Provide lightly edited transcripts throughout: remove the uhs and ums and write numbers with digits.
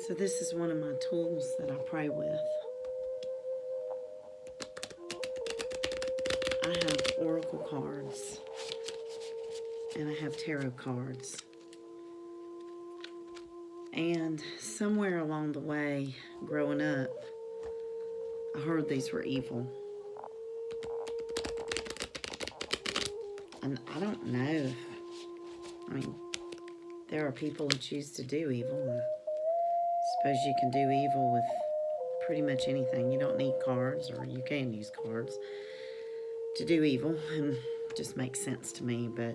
So this is one of my tools that I pray with. I have oracle cards and I have tarot cards. And somewhere along the way, growing up, I heard these were evil. And I don't know. There are people who choose to do evil. I suppose you can do evil with pretty much anything. You don't need cards, or you can use cards to do evil, and it just makes sense to me. But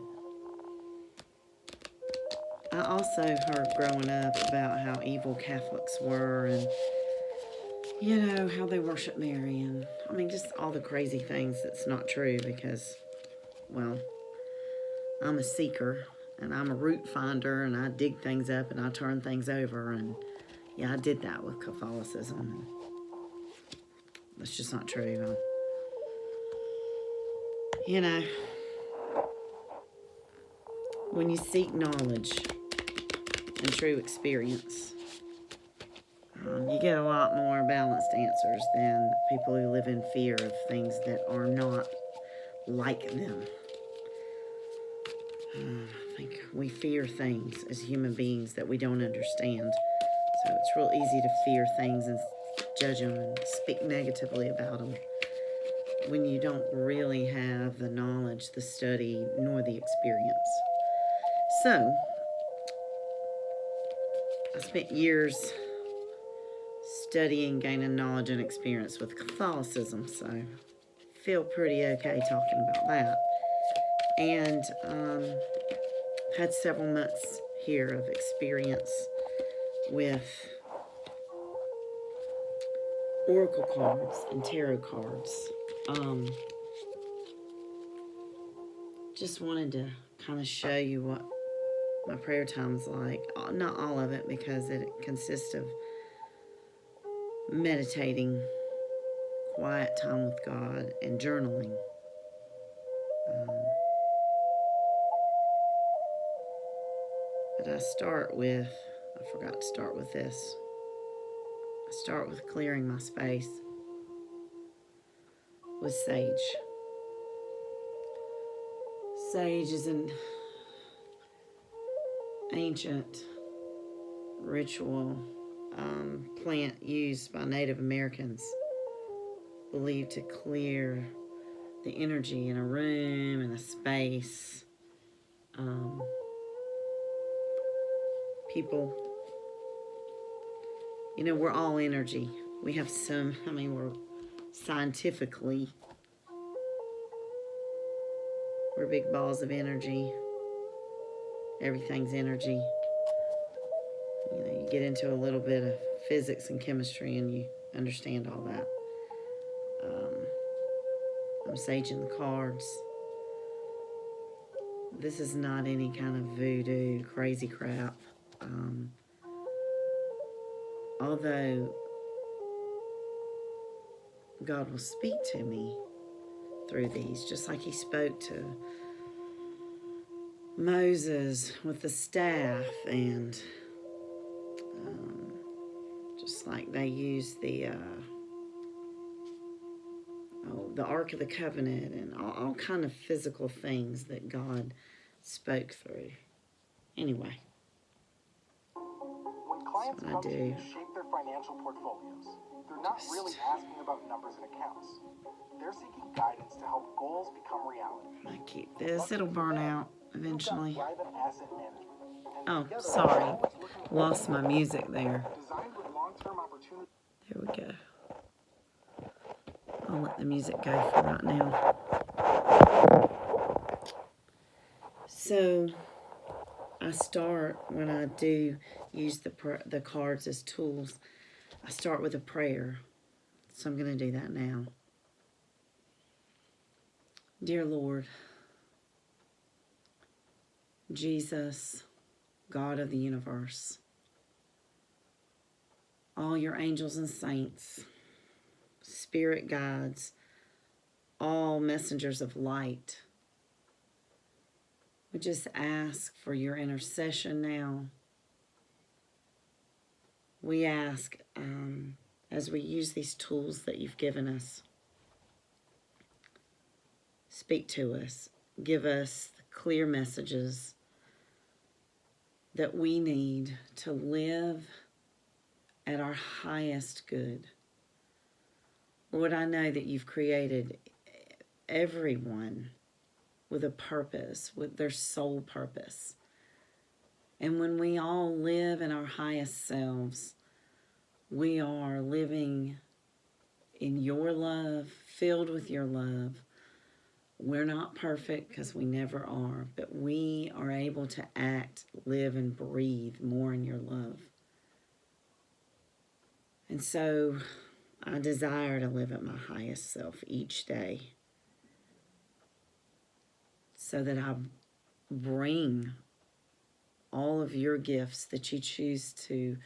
I also heard growing up about how evil Catholics were, and how they worship Mary, and just all the crazy things that's not true because, well, I'm a seeker and I'm a root finder, and I dig things up and I turn things over, and yeah, I did that with Catholicism. That's just not true. When you seek knowledge and true experience, you get a lot more balanced answers than people who live in fear of things that are not like them. I think we fear things as human beings that we don't understand. So it's real easy to fear things and judge them and speak negatively about them when you don't really have the knowledge, the study, nor the experience. So, I spent years studying, gaining knowledge and experience with Catholicism, so I feel pretty okay talking about that. And had several months here of experience with oracle cards and tarot cards. Just wanted to kind of show you what my prayer time's like. Not all of it, because it consists of meditating, quiet time with God, and journaling. But I forgot to start with this. I start with clearing my space with sage. Sage is an ancient ritual plant used by Native Americans, believed to clear the energy in a room, in a space. People, we're all energy. We have we're scientifically, we're big balls of energy. Everything's energy. You get into a little bit of physics and chemistry and you understand all that. I'm saging the cards. This is not any kind of voodoo, crazy crap. Although God will speak to me through these, just like he spoke to Moses with the staff, and just like they used the Ark of the Covenant, and all kind of physical things that God spoke through. Anyway, when clients come to you to shape their financial portfolios, they're not really asking about numbers and accounts. They're seeking guidance to help goals become reality. I keep this. It'll burn out eventually. Private asset management. Oh, sorry. Lost my music there. Designed with long-term opportunities. There we go. I'll let the music go for right now. So, I start, when I do use the cards as tools, I start with a prayer. So I'm going to do that now. Dear Lord, Jesus, God of the universe, all your angels and saints, spirit guides, all messengers of light, we just ask for your intercession now. we ask, as we use these tools that you've given us, speak to us. Give us clear messages that we need to live at our highest good. Lord, I know that you've created everyone with a purpose, with their soul purpose. And when we all live in our highest selves, we are living in your love, filled with your love. We're not perfect because we never are, but we are able to act, live, and breathe more in your love. And so I desire to live at my highest self each day so that I bring all of your gifts that you choose to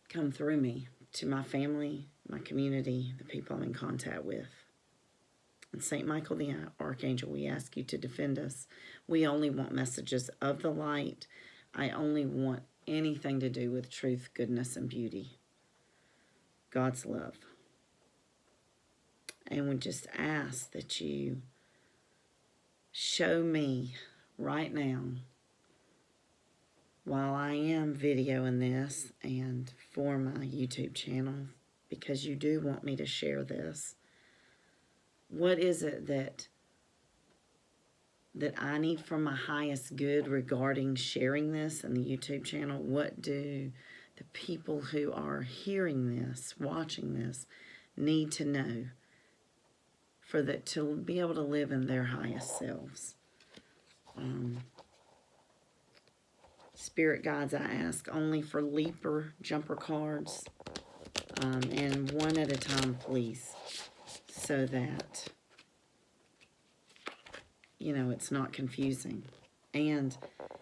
come through me to my family, my community, the people I'm in contact with. And St. Michael the Archangel, we ask you to defend us. We only want messages of the light. I only want anything to do with truth, goodness, and beauty. God's love. And we just ask that you show me right now, while I am videoing this and for my YouTube channel, because you do want me to share this, what is it that I need for my highest good regarding sharing this in the YouTube channel? What do the people who are hearing this, watching this, need to know for that to be able to live in their highest selves? Spirit guides, I ask only for leaper jumper cards, and one at a time, please, so that, it's not confusing. And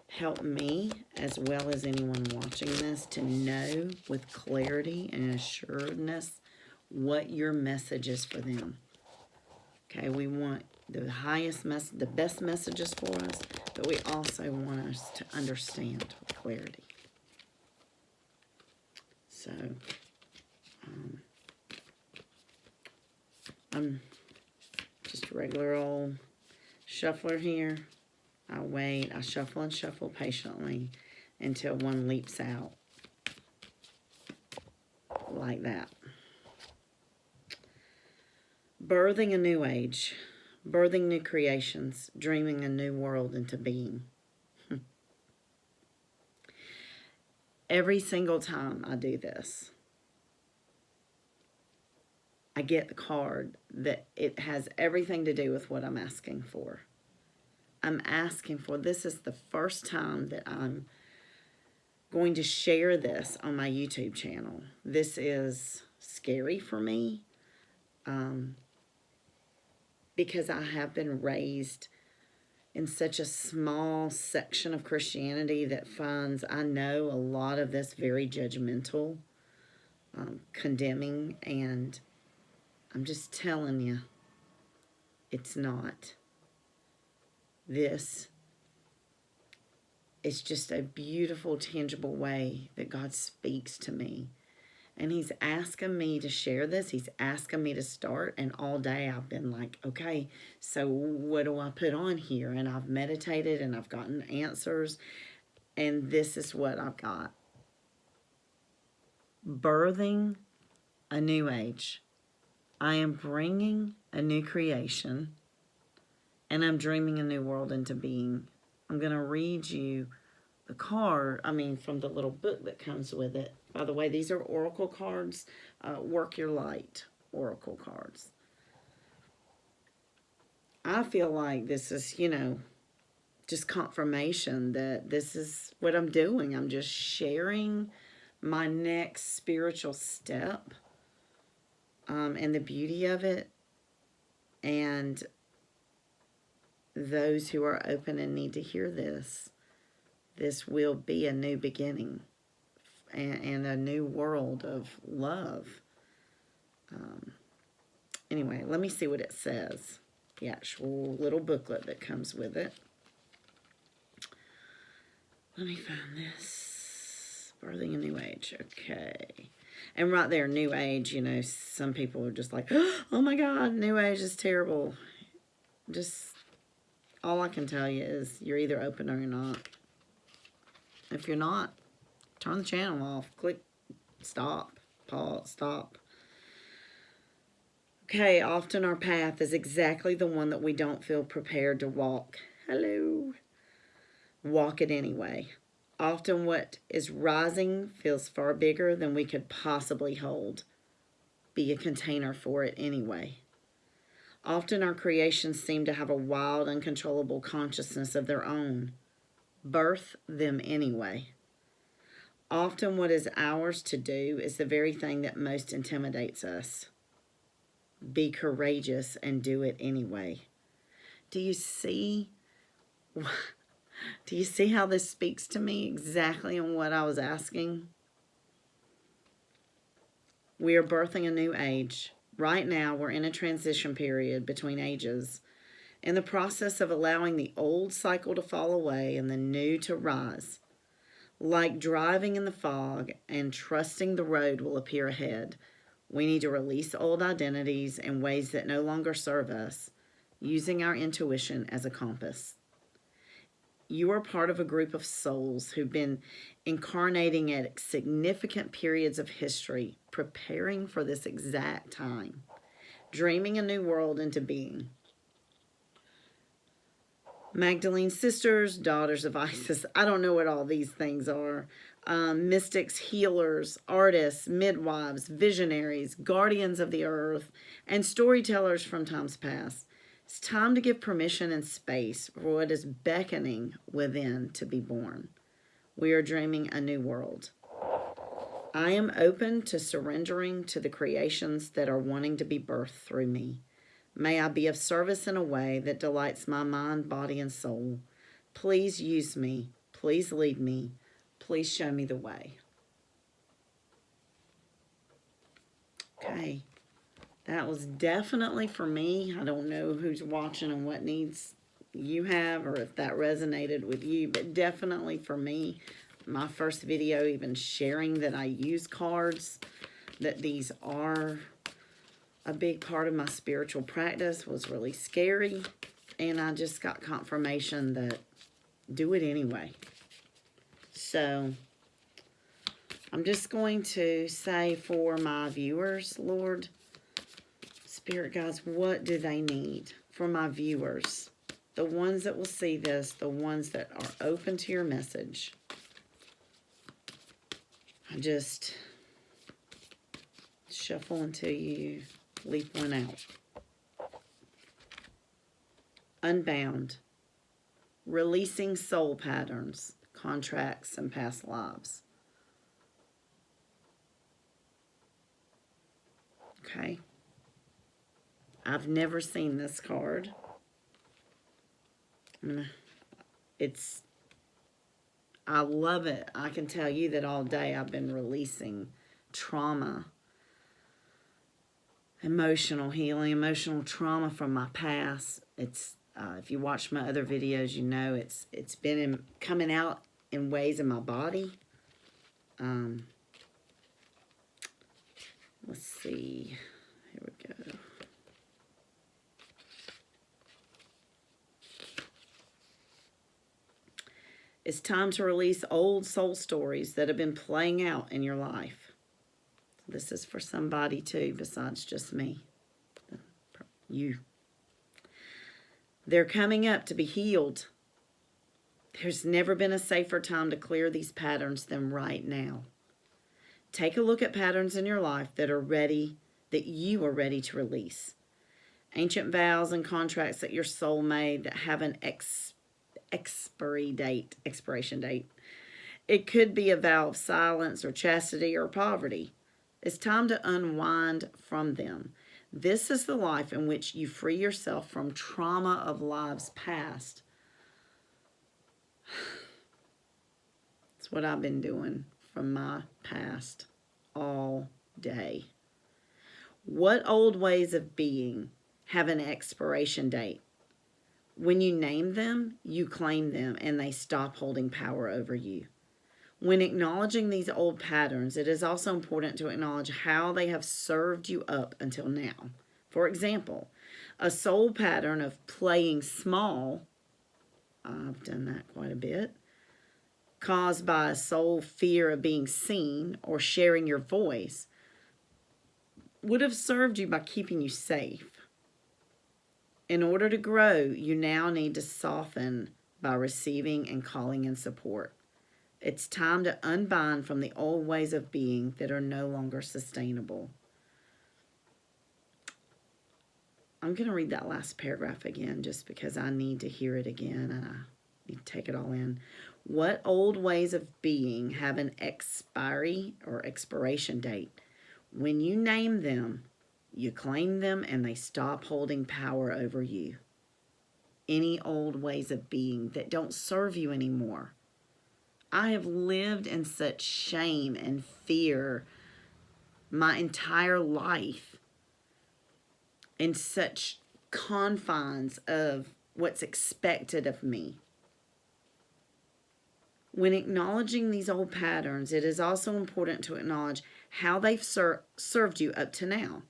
help me, as well as anyone watching this, to know with clarity and assuredness what your message is for them. Okay, we want the highest message, the best messages for us, but we also want us to understand with clarity. So, I'm just a regular old shuffler here. I wait, I shuffle and shuffle patiently until one leaps out like that. Birthing a new age, birthing new creations, dreaming a new world into being. Every single time I do this, I get the card that it has everything to do with what I'm asking for. I'm asking for, this is the first time that I'm going to share this on my YouTube channel. This is scary for me because I have been raised in such a small section of Christianity that finds, I know, a lot of this very judgmental, condemning, and I'm just telling you, it's not. This is just a beautiful, tangible way that God speaks to me. And he's asking me to share this. He's asking me to start. And all day I've been like, okay, so what do I put on here? And I've meditated and I've gotten answers. And this is what I've got. Birthing a new age. I am bringing a new creation. And I'm dreaming a new world into being. I'm going to read you the card, from the little book that comes with it. By the way, these are oracle cards, Work Your Light oracle cards. I feel like this is, just confirmation that this is what I'm doing. I'm just sharing my next spiritual step and the beauty of it. And those who are open and need to hear this will be a new beginning and a new world of love. Anyway, let me see what it says. The actual little booklet that comes with it. Let me find this. Birthing a new age. Okay. And right there, new age, you know, some people are just like, oh my God, new age is terrible. Just, all I can tell you is you're either open or you're not. If you're not, turn the channel off. Click stop, pause, stop. Okay, often our path is exactly the one that we don't feel prepared to walk. Hello. Walk it anyway. Often what is rising feels far bigger than we could possibly hold. Be a container for it anyway. Often our creations seem to have a wild, uncontrollable consciousness of their own. Birth them anyway. Often what is ours to do is the very thing that most intimidates us. Be courageous and do it anyway. Do you see? Do you see how this speaks to me exactly on what I was asking? We are birthing a new age. Right now, we're in a transition period between ages, in the process of allowing the old cycle to fall away and the new to rise. Like driving in the fog and trusting the road will appear ahead, we need to release old identities and ways that no longer serve us, using our intuition as a compass. You are part of a group of souls who've been incarnating at significant periods of history, preparing for this exact time, dreaming a new world into being. Magdalene sisters, daughters of Isis, I don't know what all these things are. Mystics, healers, artists, midwives, visionaries, guardians of the earth, and storytellers from times past. It's time to give permission and space for what is beckoning within to be born. We are dreaming a new world. I am open to surrendering to the creations that are wanting to be birthed through me. May I be of service in a way that delights my mind, body, and soul. Please use me. Please lead me. Please show me the way. Okay. That was definitely for me. I don't know who's watching and what needs you have or if that resonated with you, but definitely for me, my first video even sharing that I use cards, that these are a big part of my spiritual practice was really scary, and I just got confirmation that do it anyway. So I'm just going to say for my viewers, Lord, Spirit guides, what do they need for my viewers? The ones that will see this, the ones that are open to your message. I just shuffle until you leap one out. Unbound. Releasing soul patterns, contracts, and past lives. Okay. I've never seen this card. I love it. I can tell you that all day I've been releasing trauma, emotional healing, emotional trauma from my past. It's if you watch my other videos, you know it's been coming out in ways in my body. Let's see. Here we go. It's time to release old soul stories that have been playing out in your life. This is for somebody too, besides just me. You. They're coming up to be healed. There's never been a safer time to clear these patterns than right now. Take a look at patterns in your life that you are ready to release. Ancient vows and contracts that your soul made that have an expiration date. It could be a vow of silence or chastity or poverty. It's time to unwind from them. This is the life in which you free yourself from trauma of lives past. That's what I've been doing from my past all day. What old ways of being have an expiration date? When you name them, you claim them, and they stop holding power over you. When acknowledging these old patterns, it is also important to acknowledge how they have served you up until now. For example, a soul pattern of playing small, I've done that quite a bit, caused by a soul fear of being seen or sharing your voice, would have served you by keeping you safe. In order to grow, you now need to soften by receiving and calling in support. It's time to unbind from the old ways of being that are no longer sustainable. I'm going to read that last paragraph again just because I need to hear it again and I need to take it all in. What old ways of being have an expiry or expiration date? When you name them, you claim them and they stop holding power over you. Any old ways of being that don't serve you anymore. I have lived in such shame and fear my entire life, in such confines of what's expected of me. When acknowledging these old patterns, it is also important to acknowledge how they've served you up to now.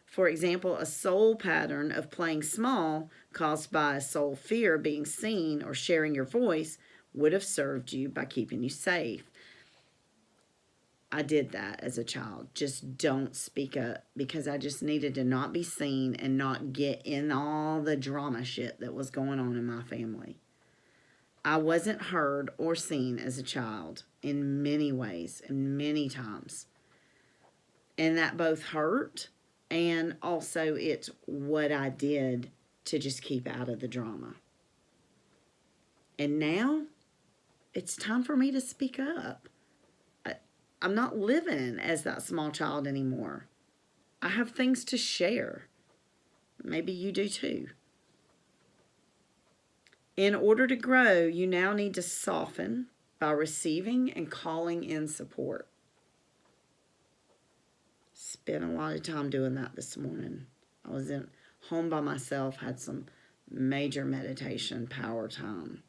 For example, a soul pattern of playing small caused by a soul fear of being seen or sharing your voice would have served you by keeping you safe. I did that as a child. Just don't speak up because I just needed to not be seen and not get in all the drama shit that was going on in my family. I wasn't heard or seen as a child in many ways and many times. And that both hurt and also it's what I did to just keep out of the drama. And now it's time for me to speak up. I'm not living as that small child anymore. I have things to share. Maybe you do too. In order to grow, you now need to soften by receiving and calling in support. Spent a lot of time doing that this morning. I was in home by myself, had some major meditation power time.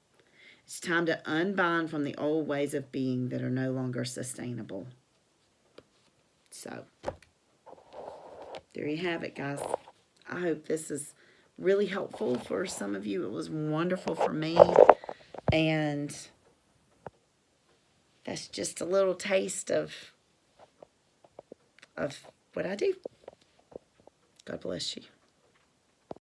It's time to unbind from the old ways of being that are no longer sustainable. So, there you have it, guys. I hope this is really helpful for some of you. It was wonderful for me. And that's just a little taste of what I do. God bless you.